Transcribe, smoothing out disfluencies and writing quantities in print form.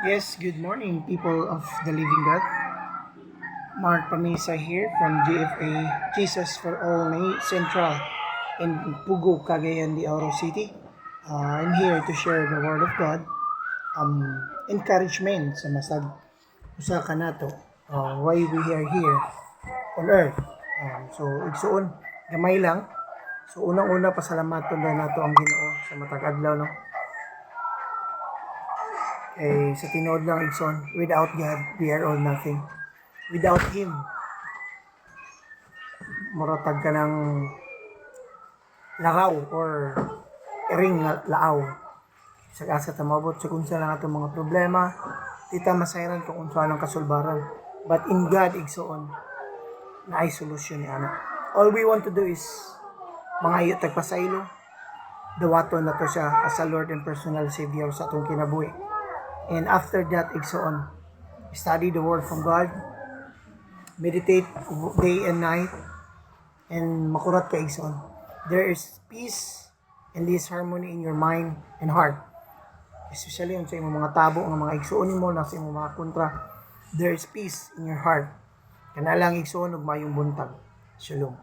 Yes, good morning, people of the living God. Mark Pamisa here from GFA Jesus for All Central in Pugo, Cagayan de Oro City. I'm here to share the Word of God. Encouragement sa masag usa ka nato. Why we are here on earth. So igsuon gamay lang. So unang-una pasalamaton na nato ang Ginoo sa matag adlaw no. Sa tinuod lang igsoon, without God, we are all nothing. Without Him, muratag ka ng lakaw or iring nga laaw. Sa asa tamabot sa kung saan lang atong mga problema, tita masayran kung unsa ang kasulbaran. But in God, igsoon, na ay solusyon ni ana. All we want to do is mangayo tagpasaylo, dawaton na to siya as a Lord and personal Savior sa atong kinabuhi. And after that, igsoon, study the Word from God, meditate day and night, and makurat ka igsoon. There is peace and this harmony in your mind and heart. Especially sa imong mga tabo, ng mga igsoon mo, na sa imong mga kontra, there is peace in your heart. Kanalang igsoon ug mayong buntag. Shalom.